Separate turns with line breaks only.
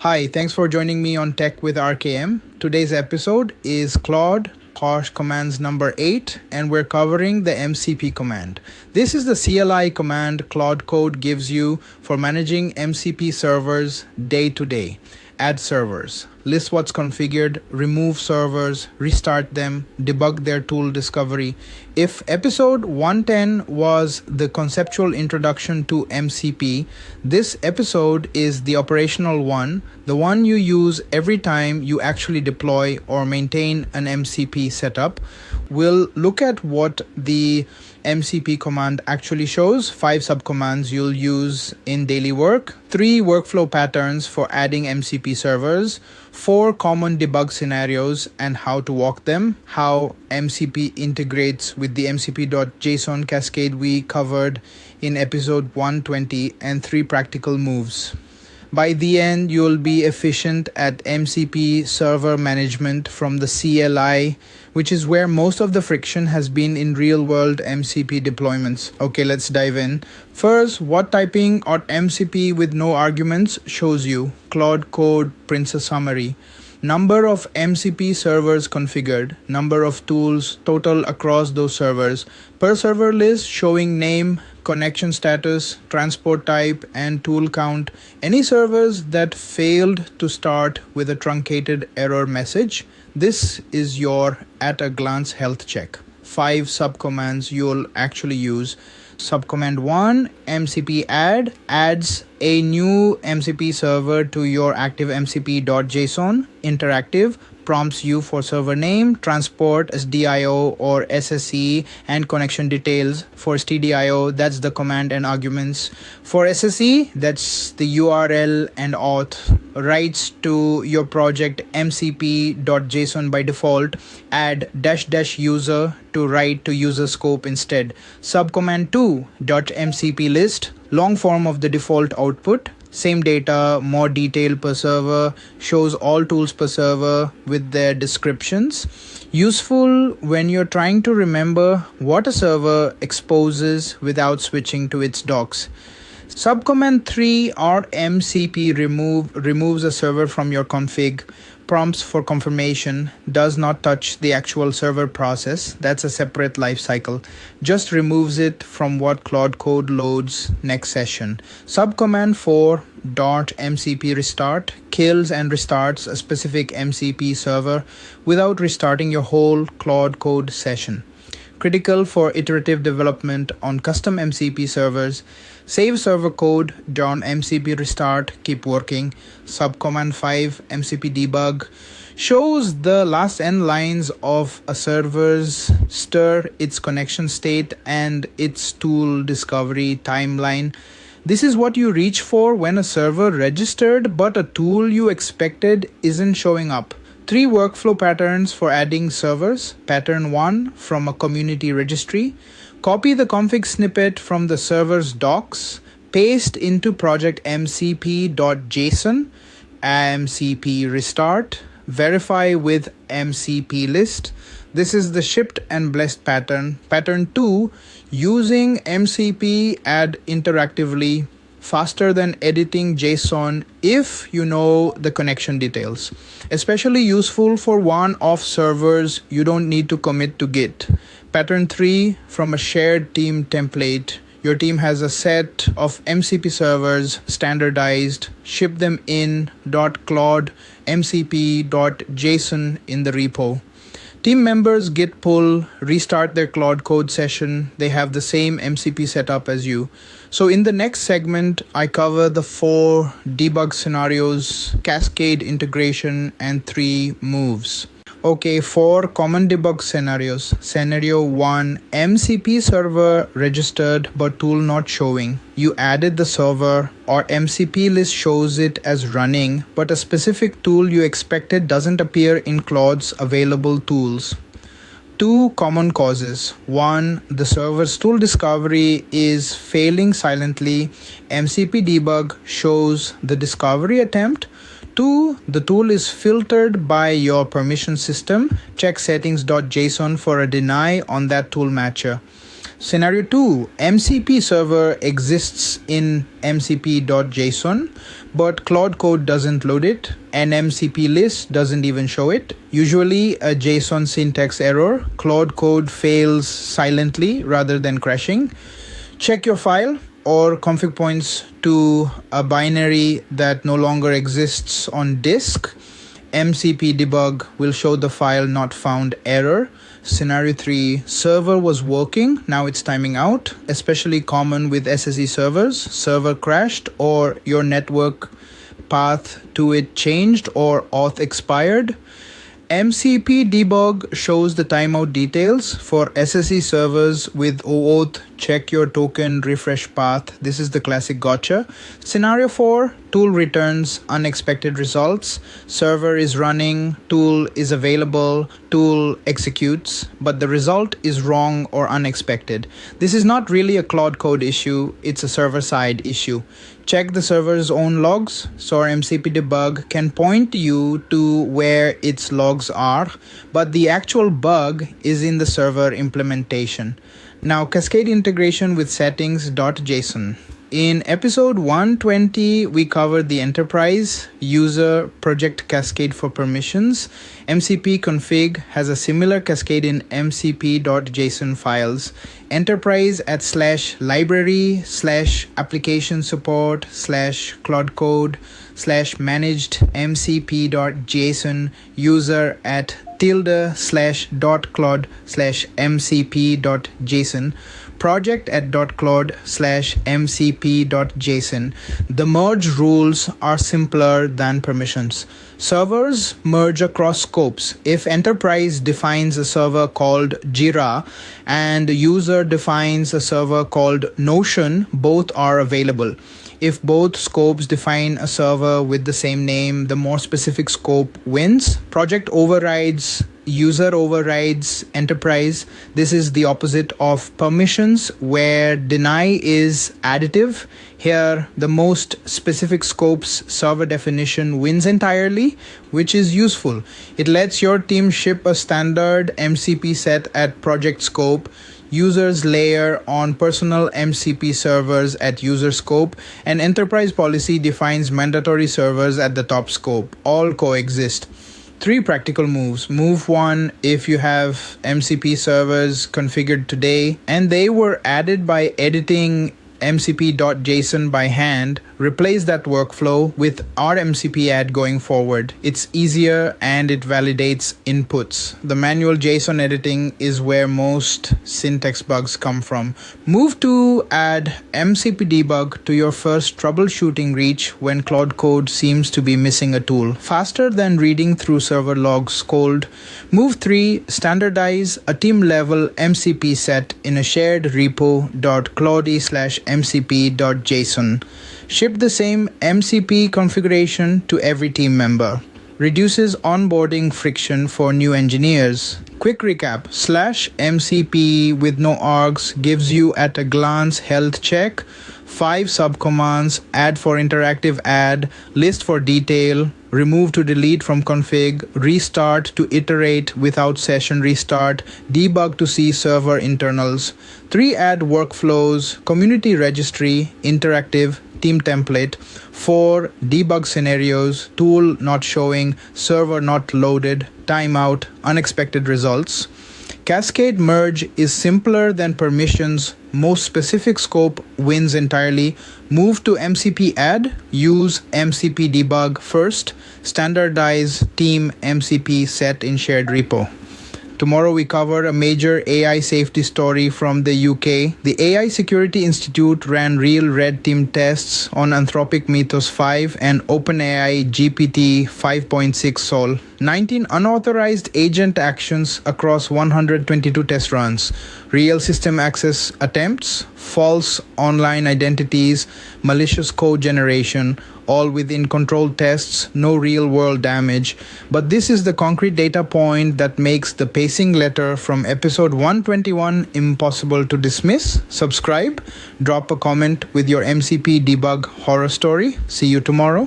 Hi, thanks for joining me on Tech with RKM. Today's episode is Claude Commands number 8, and we're covering the MCP command. This is the CLI command Claude Code gives you for managing MCP servers day to day. Add servers, list what's configured, remove servers, restart them, debug their tool discovery. If episode 110 was the conceptual introduction to MCP, this episode is the operational one, the one you use every time you actually deploy or maintain an MCP setup. We'll look at what the MCP command actually shows, 5 subcommands you'll use in daily work, 3 workflow patterns for adding MCP servers, 4 common debug scenarios and how to walk them, how MCP integrates with the mcp.json cascade we covered in episode 120, and 3 practical moves. By the end, you'll be efficient at MCP server management from the CLI, which is where most of the friction has been in real-world MCP deployments. Okay, let's dive in. First, what typing or MCP with no arguments shows you. Claude Code prints a summary. Number of MCP servers configured, number of tools total across those servers, per server list showing name, connection status, transport type, and tool count. Any servers that failed to start with a truncated error message. This is your at-a-glance health check. 5 subcommands you'll actually use. Subcommand 1, MCP add, adds a new MCP server to your active mcp.json. Interactive, prompts you for server name, transport, SDIO or SSE, and connection details. For STDIO, that's the command and arguments. For SSE, that's the URL and auth. Writes to your project mcp.json by default. Add -- user to write to user scope instead. Subcommand 2 .mcp list, long form of the default output. Same data, more detail per server, shows all tools per server with their descriptions. Useful when you're trying to remember what a server exposes without switching to its docs. Subcommand 3 or MCP removes a server from your config. Prompts for confirmation, does not touch the actual server process. That's a separate lifecycle. Just removes it from what Claude Code loads next session. Subcommand 4 .mcp restart kills and restarts a specific MCP server without restarting your whole Claude Code session. Critical for iterative development on custom MCP servers. Save server code, .mcp restart, keep working. Subcommand 5, MCP debug, shows the last n lines of a server's stir, its connection state, and its tool discovery timeline. This is what you reach for when a server registered but a tool you expected isn't showing up. 3 workflow patterns for adding servers. Pattern 1 from a community registry. Copy the config snippet from the server's docs. Paste into project mcp.json. MCP restart. Verify with MCP list. This is the shipped and blessed pattern. Pattern 2, using MCP add interactively, faster than editing JSON if you know the connection details. Especially useful for one-off servers you don't need to commit to Git. Pattern 3, from a shared team template. Your team has a set of MCP servers standardized. Ship them in .claude mcp.json in the repo. Team members git pull, restart their Claude Code session. They have the same MCP setup as you. So in the next segment, I cover the 4 debug scenarios, Cascade integration, and 3 moves. Okay, 4 common debug scenarios. Scenario 1, MCP server registered but tool not showing. You added the server or MCP list shows it as running, but a specific tool you expected doesn't appear in Claude's available tools. 2 common causes. 1, the server's tool discovery is failing silently. MCP debug shows the discovery attempt. 2, the tool is filtered by your permission system. Check settings.json for a deny on that tool matcher. Scenario 2, MCP server exists in mcp.json, but Claude Code doesn't load it, and MCP list doesn't even show it. Usually a JSON syntax error. Claude Code fails silently rather than crashing. Check your file or config points to a binary that no longer exists on disk. MCP debug will show the file not found error. Scenario 3, server was working, now it's timing out, especially common with SSE servers. Server crashed or your network path to it changed or auth expired. MCP debug shows the timeout details for SSE servers with OAuth. Check your token refresh path. This is the classic gotcha. Scenario 4, tool returns unexpected results. Server is running, tool is available, tool executes, but the result is wrong or unexpected. This is not really a Claude Code issue, it's a server-side issue. Check the server's own logs. So our MCP debug can point you to where its logs are, but the actual bug is in the server implementation. Now, Cascade integration with settings.json. In episode 120, we covered the enterprise user project Cascade for permissions. MCP config has a similar Cascade in mcp.json files. Enterprise at /library /application support /Claude Code /managed mcp.json user at ~.claude /mcp.json project at .claude /mcp.json. The merge rules are simpler than permissions. Servers merge across scopes. If enterprise defines a server called Jira and user defines a server called Notion, both are available. If both scopes define a server with the same name, the more specific scope wins. Project overrides, user overrides enterprise. This is the opposite of permissions, where deny is additive. Here, the most specific scope's server definition wins entirely, which is useful. It lets your team ship a standard MCP set at project scope, users layer on personal MCP servers at user scope, and enterprise policy defines mandatory servers at the top scope. All coexist. 3 practical moves. Move 1, if you have MCP servers configured today and they were added by editing mcp.json by hand, replace that workflow with our MCP add going forward. It's easier and it validates inputs. The manual JSON editing is where most syntax bugs come from. Move to add MCP debug to your first troubleshooting reach when Claude Code seems to be missing a tool. Faster than reading through server logs cold. Move 3, standardize a team level MCP set in a shared repo .claude/mcp.json. Ship the same MCP configuration to every team member. Reduces onboarding friction for new engineers. Quick recap, /MCP with no args gives you at a glance health check, 5 subcommands, add for interactive add, list for detail, remove to delete from config, restart to iterate without session restart, debug to see server internals. 3 add workflows, community registry, interactive, team template. 4 debug scenarios, tool not showing, server not loaded, timeout, unexpected results. Cascade merge is simpler than permissions. Most specific scope wins entirely. Move to MCP add, use MCP debug first, standardize team MCP set in shared repo. Tomorrow we cover a major AI safety story from the UK. The AI Security Institute ran real red team tests on Anthropic Mythos 5 and OpenAI GPT 5.6 Sol. 19 unauthorized agent actions across 122 test runs. Real system access attempts, false online identities, malicious code generation, all within controlled tests, no real-world damage. But this is the concrete data point that makes the pacing letter from episode 121 impossible to dismiss. Subscribe, drop a comment with your MCP debug horror story. See you tomorrow.